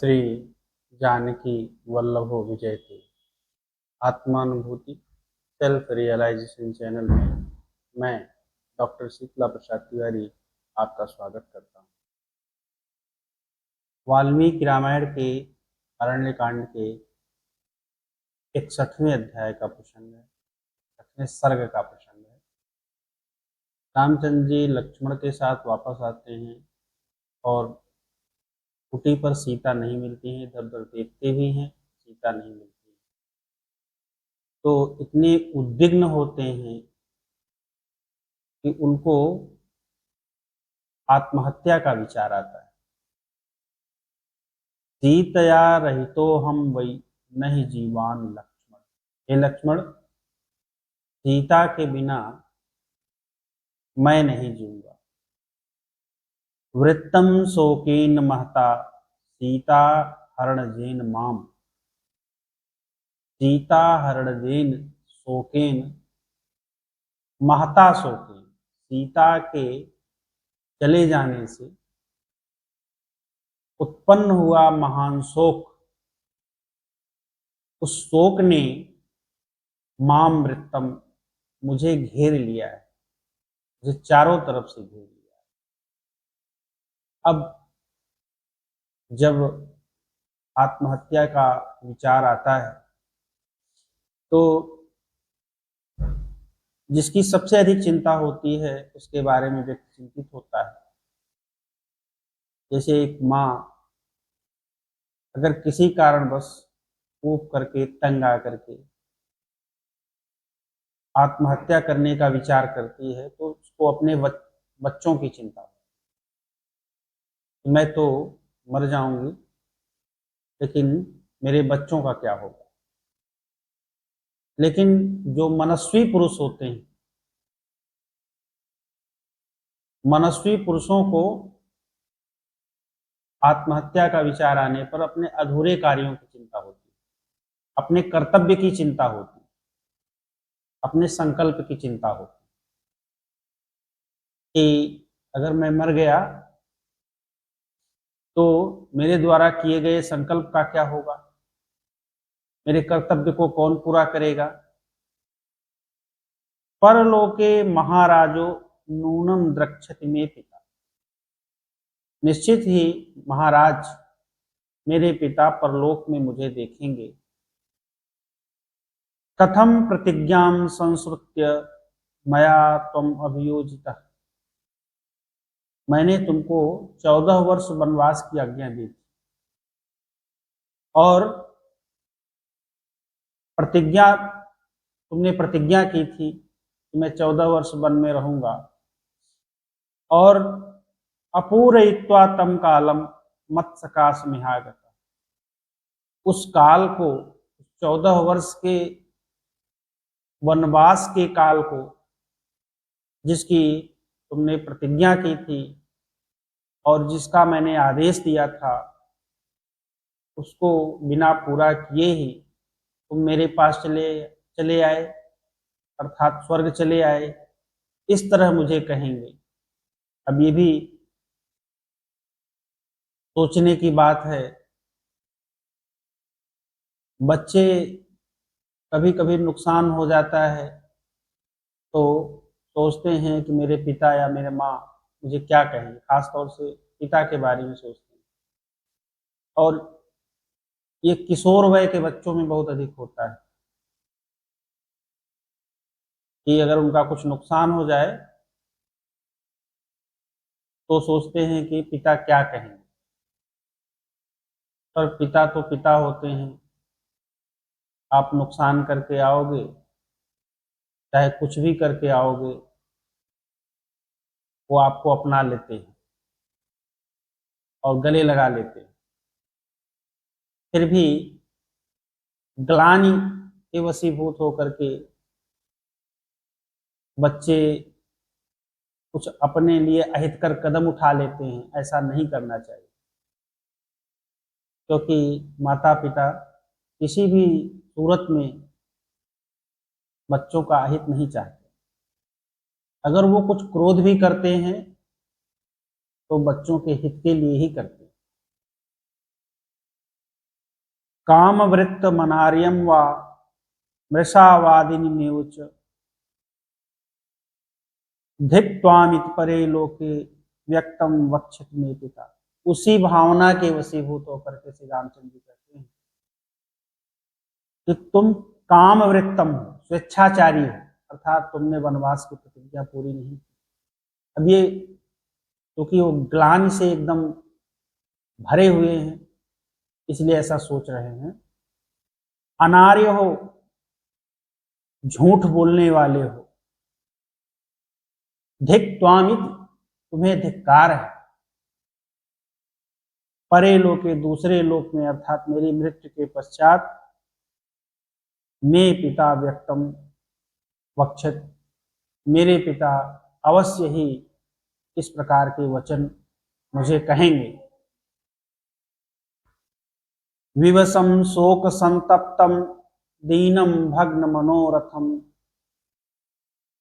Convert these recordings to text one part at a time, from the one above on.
श्री जानकी वल्लभो विजयते आत्मानुभूति self realisation channel में मैं डॉक्टर शीतला प्रसाद तिवारी आपका स्वागत करता हूँ। वाल्मीकि रामायण के अरण्यकांड के 61वें अध्याय का प्रसंग है, 61वें सर्ग का प्रसंग है। रामचंद्र जी लक्ष्मण के साथ वापस आते हैं और कुटी पर सीता नहीं मिलती है। इधर उधर देखते भी हैं, सीता नहीं मिलती है। तो इतने उद्विग्न होते हैं कि उनको आत्महत्या का विचार आता है। सीतया रहितो हम वै नहीं जीवान लक्ष्मण। हे लक्ष्मण, सीता के बिना मैं नहीं जीऊंगा। वृत्तम शोकेन महता सीता हरणजेन माम। सीता हरणजेन शोकेन महता शोकेन। सीता के चले जाने से उत्पन्न हुआ महान शोक, उस शोक ने माम वृत्तम मुझे घेर लिया है, मुझे चारों तरफ से घेर लिया है। अब जब आत्महत्या का विचार आता है तो जिसकी सबसे अधिक चिंता होती है उसके बारे में व्यक्ति चिंतित होता है। जैसे एक माँ अगर किसी कारणवश ऊब करके तंग आकर के आत्महत्या करने का विचार करती है तो उसको अपने बच्चों की चिंता है। मैं तो मर जाऊंगी, लेकिन मेरे बच्चों का क्या होगा। लेकिन जो मनस्वी पुरुष होते हैं, मनस्वी पुरुषों को आत्महत्या का विचार आने पर अपने अधूरे कार्यों की चिंता होती है, अपने कर्तव्य की चिंता होती है, अपने संकल्प की चिंता होती है कि अगर मैं मर गया तो मेरे द्वारा किए गए संकल्प का क्या होगा, मेरे कर्तव्य को कौन पूरा करेगा। परलोके महाराजो नूनम द्रक्षति में पिता। निश्चित ही महाराज मेरे पिता परलोक में मुझे देखेंगे। कथम प्रतिज्ञां संस्कृत्य मया त्वम अभियोजितः। मैंने तुमको 14 वर्ष वनवास की आज्ञा दी थी और तुमने प्रतिज्ञा की थी कि मैं 14 वर्ष वन में रहूंगा और अपूरयित्वा तम कालम मत्सकाश मिहागत। उस काल को, 14 वर्ष के वनवास के काल को जिसकी तुमने प्रतिज्ञा की थी और जिसका मैंने आदेश दिया था, उसको बिना पूरा किए ही तुम मेरे पास चले आए, अर्थात स्वर्ग चले आए, इस तरह मुझे कहेंगे। अब ये भी सोचने की बात है। बच्चे कभी कभी नुकसान हो जाता है तो सोचते हैं कि मेरे पिता या मेरे माँ मुझे क्या कहेंगे, खास तौर से पिता के बारे में सोचते हैं। और ये किशोर वय के बच्चों में बहुत अधिक होता है कि अगर उनका कुछ नुकसान हो जाए तो सोचते हैं कि पिता क्या कहेंगे। पर पिता तो पिता होते हैं, आप नुकसान करके आओगे, चाहे कुछ भी करके आओगे, वो आपको अपना लेते हैं और गले लगा लेते हैं। फिर भी ग्लानि के वशीभूत होकर के बच्चे कुछ अपने लिए अहितकर कदम उठा लेते हैं। ऐसा नहीं करना चाहिए, क्योंकि माता पिता किसी भी सूरत में बच्चों का अहित नहीं चाहते। अगर वो कुछ क्रोध भी करते हैं तो बच्चों के हित के लिए ही करते हैं। कामवृत्त मनार्यम व मृषावादिनी मेवच धिक्त्वामित परे लोके व्यक्तम वक्षित में पिता। उसी भावना के वशीभूत होकर के श्री रामचंद्र जी कहते हैं कि तुम कामवृत्तम हो, स्वेच्छाचारी हो, अर्थात तुमने वनवास की प्रतिज्ञा पूरी नहीं की। अब ये क्योंकि वो ग्लानि से एकदम भरे हुए हैं इसलिए ऐसा सोच रहे हैं। अनार्य हो, झूठ बोलने वाले हो, धिक्त्वामित तुम्हें धिक्कार है, परे लोके दूसरे लोक में अर्थात मेरी मृत्यु के पश्चात मैं पिता व्यक्तम वक्षत, मेरे पिता अवश्य ही इस प्रकार के वचन मुझे कहेंगे। विवसम शोक संतप्तम दीनम भग्न मनोरथम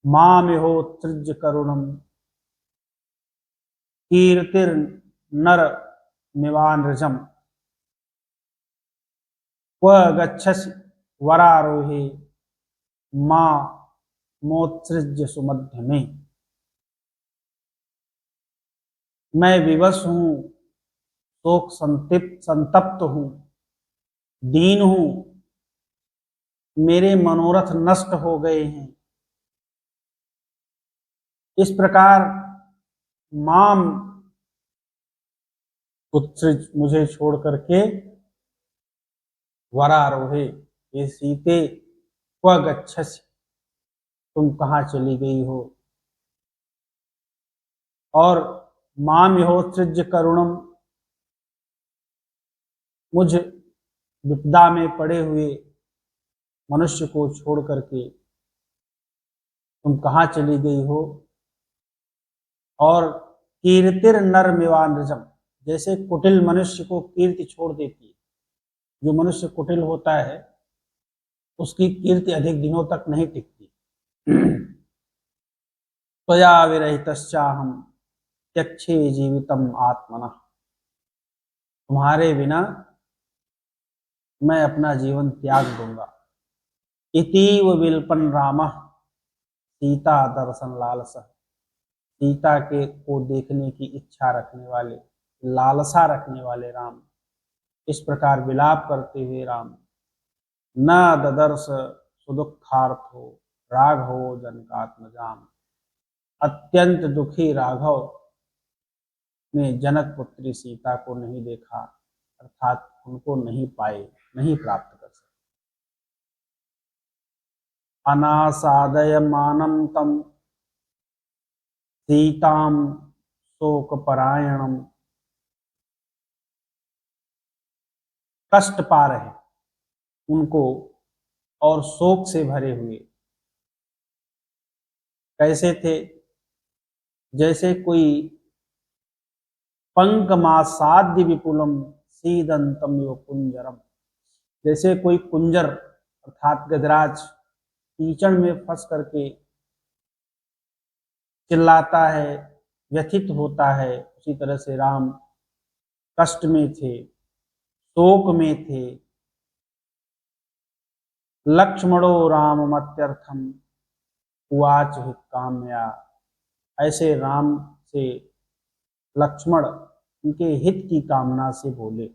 मामिहोत्सृज्य करुणम कीर्तिर नर निवानृजम क्व गच्छसि वरारोहे मां मोत्सृज्य सुमध्य में। मैं विवश हूं, शोक संतप्त हूं, दीन हूं, मेरे मनोरथ नष्ट हो गए हैं। इस प्रकार माम उत्सृज मुझे छोड़ करके वरारोहे ये सीते क्व गच्छसि तुम कहाँ चली गई हो। और माम यहोत्सृज्य करुणम मुझ विपदा में पड़े हुए मनुष्य को छोड़ करके तुम कहाँ चली गई हो। और कीर्तिर नर मिवानृजम, जैसे कुटिल मनुष्य को कीर्ति छोड़ देती है, जो मनुष्य कुटिल होता है उसकी कीर्ति अधिक दिनों तक नहीं टिकती। त्वया विरहितश्चाहं त्यक्षे जीवितम आत्मनः, तुम्हारे बिना मैं अपना जीवन त्याग दूंगा। इतीव विल्पन रामः सीता दर्शन लालसा, सीता के को देखने की इच्छा रखने वाले, लालसा रखने वाले राम इस प्रकार विलाप करते हुए राम न ददर्श सुदुखार्थो राघवो जनकात्मजाम, अत्यंत दुखी राघव ने जनक पुत्री सीता को नहीं देखा, अर्थात उनको नहीं पाए, नहीं प्राप्त कर सके। अनासादयमानं तम सीताम शोकपरायणम, कष्ट पा रहे उनको और शोक से भरे हुए। कैसे थे? जैसे कोई पंकमासाद्य विपुलम सीदंतम यो कुंजरम, जैसे कोई कुंजर अर्थात गजराज कीचड़ में फंस करके चिल्लाता है, व्यथित होता है, उसी तरह से राम कष्ट में थे, शोक में थे। लक्ष्मणो राममत्यर्थम उवाच हि काम्या, ऐसे राम से लक्ष्मण उनके हित की कामना से बोले।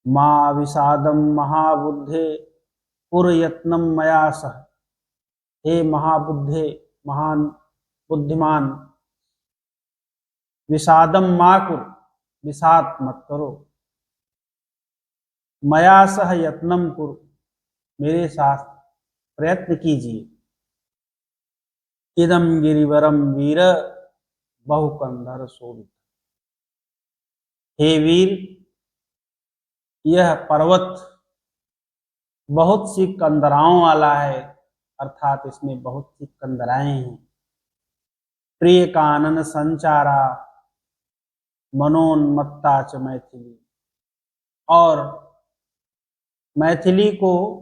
मां विषादम महाबुद्धे पुरयत्नम मया सह, हे महाबुद्धे महान बुद्धिमान, विषादम माकुर, विषाद मत करो, मया सह यत्नम कुरु, मेरे साथ प्रयत्न कीजिए। इदम गिरिवरम वीर बहुकंधर शोभित, हे वीर यह पर्वत बहुत सी कंदराओं वाला है, अर्थात इसमें बहुत सी कंदराएं हैं। प्रिय कानन संचारा मनोन्मत्ता च मैथिली, और मैथिली को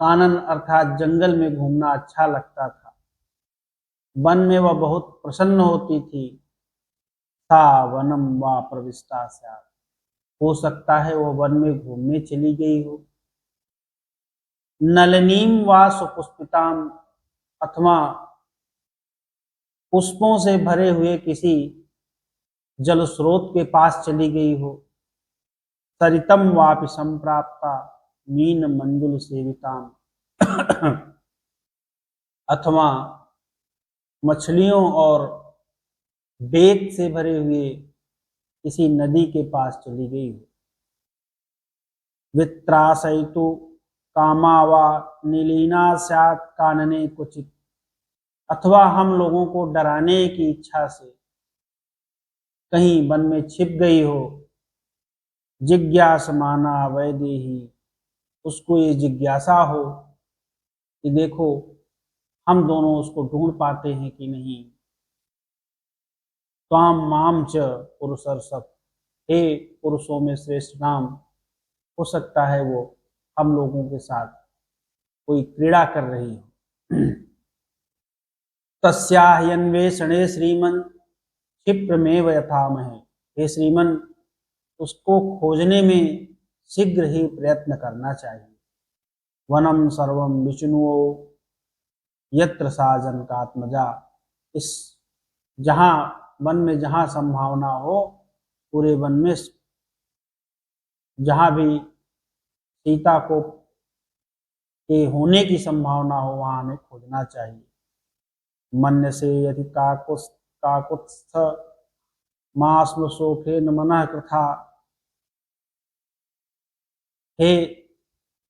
कानन अर्थात जंगल में घूमना अच्छा लगता था, वन में वह बहुत प्रसन्न होती थी। सा वनम वा प्रविष्टा स्यात्, हो सकता है वह वन में घूमने चली गई हो। नलिनीम व सुपुष्पिताम, अथवा पुष्पों से भरे हुए किसी जल स्रोत के पास चली गई हो। सरितम वापि संप्राप्ता मीन मंजुल सेविताम, अथवा मछलियों और बेग से भरे हुए किसी नदी के पास चली गई हो। वित्रासयितु कामा वा नीलीना स्यात् कानने क्वचित, अथवा हम लोगों को डराने की इच्छा से कहीं वन में छिप गई हो। जिज्ञासमाना वैदेही, उसको ये जिज्ञासा हो कि देखो हम दोनों उसको ढूंढ पाते हैं कि नहीं। त्वाम माम च पुरुषर्षभ, हे पुरुषों में श्रेष्ठ नाम, हो सकता है वो हम लोगों के साथ कोई क्रीड़ा कर रही हो। तस्यान्वेषणे श्रीमन क्षिप्रमेव यथामहे, हे श्रीमन उसको खोजने में शीघ्र ही प्रयत्न करना चाहिए। वनम सर्वम विष्णुओ यत्र सा जनकात्मजा, इस जहाँ वन में जहाँ संभावना हो, पूरे वन में जहाँ भी सीता को के होने की संभावना हो वहाँ हमें खोजना चाहिए। मन्य से यदि काकुत्स्थ मास्म शोके न मनः कृथा, हे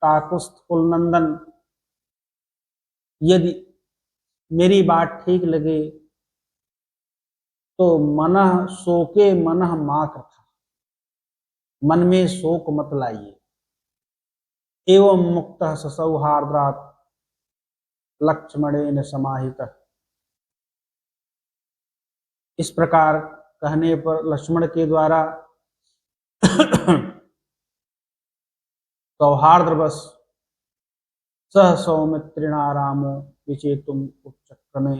काकुत्स्थ कुलनंदन, यदि मेरी बात ठीक लगे तो मनः शोके मनः मा कृथा, मन में शोक मत लाइए। एवं मुक्तः ससौहार्द्रात् लक्ष्मणेन समाहितः, इस प्रकार कहने पर लक्ष्मण के द्वारा सौहार्द्रवश सह सौमित्रिणा रामो विचेतुम उपचक्रमे,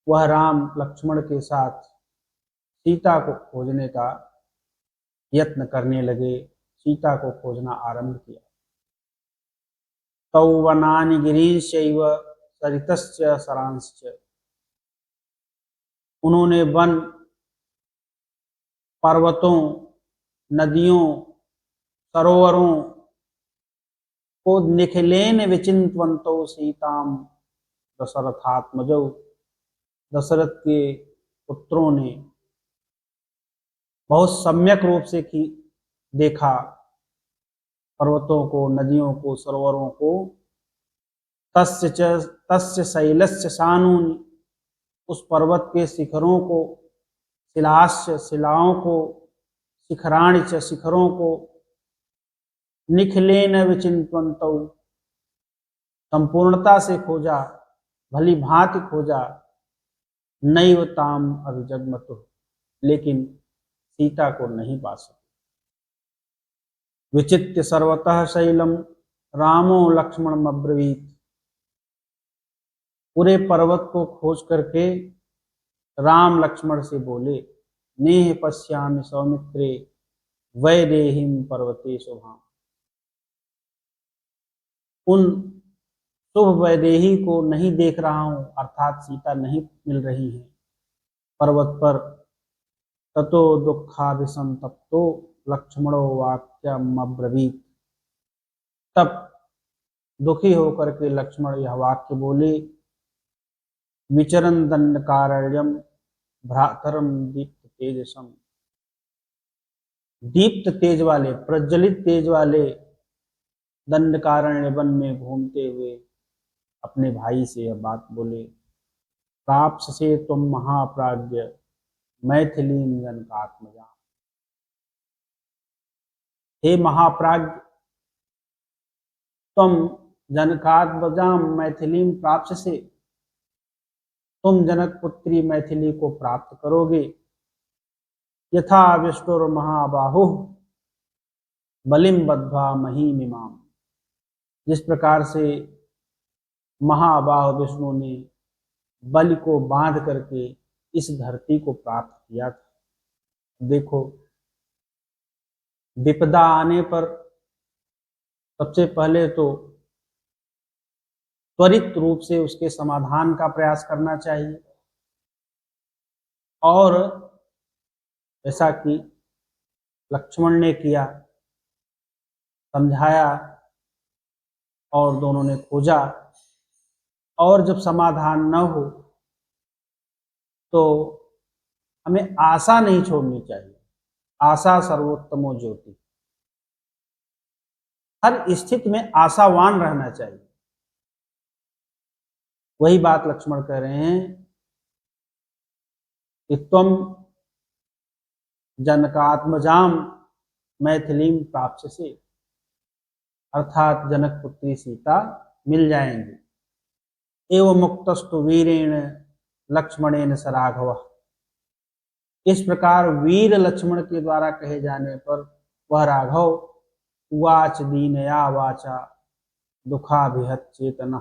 वह राम लक्ष्मण के साथ सीता को खोजने का यत्न करने लगे, सीता को खोजना आरंभ किया। तौ वनानि गिरींश्चैव सरितश्च सरांश्च, उन्होंने वन, पर्वतों, नदियों, सरोवरों को निखिलेन विचिन्वन्तौ सीताम दशरथात्मजौ, दशरथ के पुत्रों ने बहुत सम्यक रूप से देखा पर्वतों को, नदियों को, सरोवरों को। तस्य शैलस्य सानूनि, उस पर्वत के शिखरों को, शिलास्य शिलाओं को, शिखराणि च शिखरों को, निखिलेन विचिन्वन्तौ, संपूर्णता से खोजा, भली भांति खोजा। नैव ताम अभिजग्मतुः, लेकिन सीता को नहीं पा सके। विचित्य सर्वतः शैलम रामो लक्ष्मण अब्रवीत, पूरे पर्वत को खोज करके राम लक्ष्मण से बोले, नेह पश्यामि सौमित्रे वैदेहीं पर्वते शुभाम, उन शुभ वैदेही को नहीं देख रहा हूं, अर्थात सीता नहीं मिल रही है पर्वत पर। ततो दुःखाभिसंतप्तो लक्ष्मणो वाक्यम अब्रवीत, तब दुखी होकर के लक्ष्मण यह वाक्य बोले, विचरन दंडकारण्यम भ्रातरम दीप्त तेजसम, दीप्त तेज वाले, प्रज्वलित तेज वाले दंडकारण्य वन में घूमते हुए अपने भाई से यह बात बोले, प्राप्त से तुम महाप्राज्य मैथिली जनकात्मजा, हे महाप्राज्य तुम जनकात्मजाम मैथिलीम प्राप्त से, तुम जनक पुत्री मैथिली को प्राप्त करोगे। यथा विष्णुर महाबाहु बलिम बद्ध्वा महीमिमाम, जिस प्रकार से महाबाह विष्णु ने बलि को बांध करके इस धरती को प्राप्त किया था। देखो विपदा आने पर सबसे पहले तो त्वरित रूप से उसके समाधान का प्रयास करना चाहिए, और जैसा कि लक्ष्मण ने किया, समझाया और दोनों ने खोजा, और जब समाधान न हो तो हमें आशा नहीं छोड़नी चाहिए। आशा सर्वोत्तमो ज्योति, हर स्थिति में आशावान रहना चाहिए। वही बात लक्ष्मण कह रहे हैं कि तुम जनकात्मजाम मैथिलीम प्राप्स्यसे, अर्थात जनक पुत्री सीता मिल जाएंगी। एवं मुक्तस्तु वीरेण लक्ष्मणेन स राघवः, इस प्रकार वीर लक्ष्मण के द्वारा कहे जाने पर वह राघव उवाच दीनया वाचा दुखाभिहत चेतना,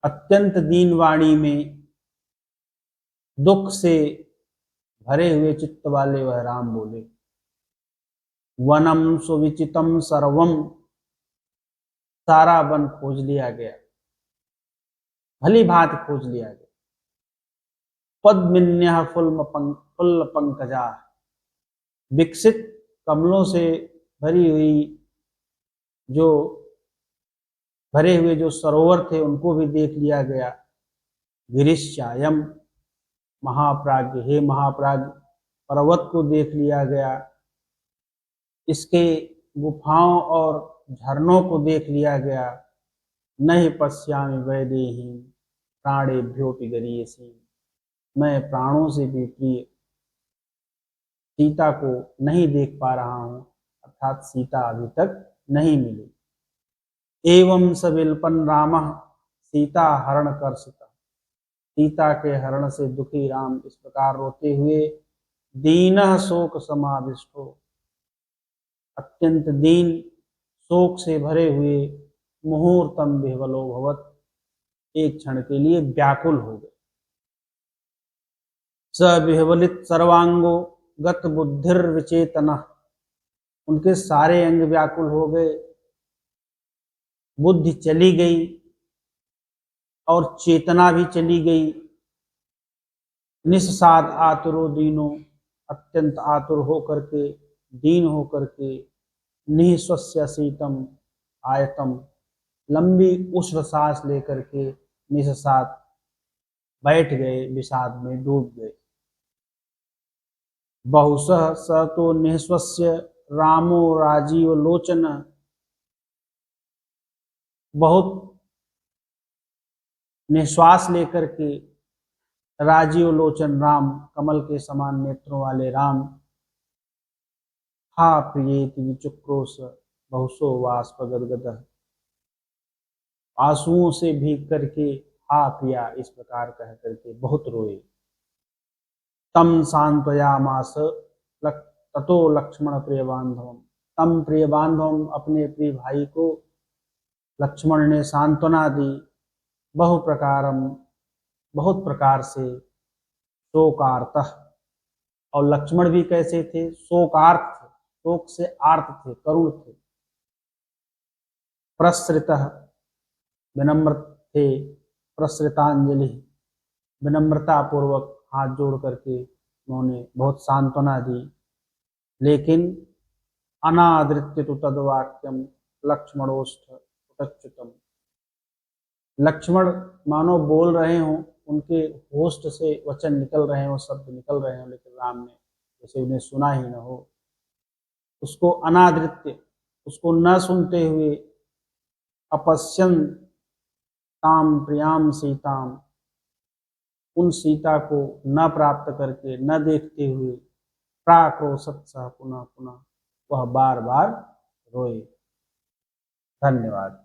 अत्यंत दीन वाणी में दुख से भरे हुए चित्त वाले वह राम बोले। वनम सुविचितम सर्वम, सारा वन खोज लिया गया, भली भांति खोज लिया गया। पद्मिन्यः फुल्ल पंकजा, विकसित कमलों से भरी हुई जो भरे हुए जो सरोवर थे उनको भी देख लिया गया। गिरिश्चायम, महाप्राज्य, हे महाप्राज्य, पर्वत को देख लिया गया, इसके गुफाओं और झरनों को देख लिया गया। नहीं पश्यामि वैदेही प्राणेभ्योऽपि गरीयसी, मैं प्राणों से भी प्रिय सीता को नहीं देख पा रहा हूं, अर्थात सीता अभी तक नहीं मिली। एवं स विलपन रामः सीता हरण कर्षिता, सीता के हरण से दुखी राम इस प्रकार रोते हुए दीनः शोक समाविष्टो, अत्यंत दीन शोक से भरे हुए मुहूर्तम विह्वलो भवत्, एक क्षण के लिए व्याकुल हो गए। स विह्वलित सर्वांगो गत बुद्धिर विचेतना, उनके सारे अंग व्याकुल हो गए, बुद्धि चली गई और चेतना भी चली गई। निस्साद आतुरो दीनो, अत्यंत आतुर होकर के, दीन होकर के, निःश्वस्य शीतम आयतम, लंबी उष्ण सांस लेकर के निस्साद बैठ गए, विषाद में डूब गए। बहुशः स तो निःश्वस्य रामो राजीव लोचन, बहुत निश्वास लेकर के राजीव लोचन राम, कमल के समान नेत्रों वाले राम, हा प्रियेति विचक्रोश बहुसो वाष्प गदगदः, आंसुओं से भीग करके हा प्रिया इस प्रकार कह करके बहुत रोए। तम सांत्वयामास ततो लक्ष्मण प्रिय बांधवम, तम प्रिय बांधवम, अपने प्रिय भाई को लक्ष्मण ने सांत्वना दी। बहुत प्रकार से शोकार्तः, और लक्ष्मण भी कैसे थे, शोकार्त थे, शोक से आर्त थे, करुण थे। प्रसृतः, विनम्र थे, प्रसृतांजलि, विनम्रता पूर्वक हाथ जोड़ करके उन्होंने बहुत सांत्वना दी। लेकिन अनादृत्य तो तद्वाक्यम लक्ष्मणोष्ठ उटच्युतम, लक्ष्मण मानो बोल रहे हों, उनके होस्ट से वचन निकल रहे हों, शब्द निकल रहे हों, लेकिन राम ने जैसे उन्हें सुना ही न हो। उसको अनादृत्य, उसको न सुनते हुए, अपश्यन ताम प्रियाम सीताम, उन सीता को न प्राप्त करके, न देखते हुए, प्राक्रोशत सह पुनः पुनः, वह बार बार रोए। धन्यवाद।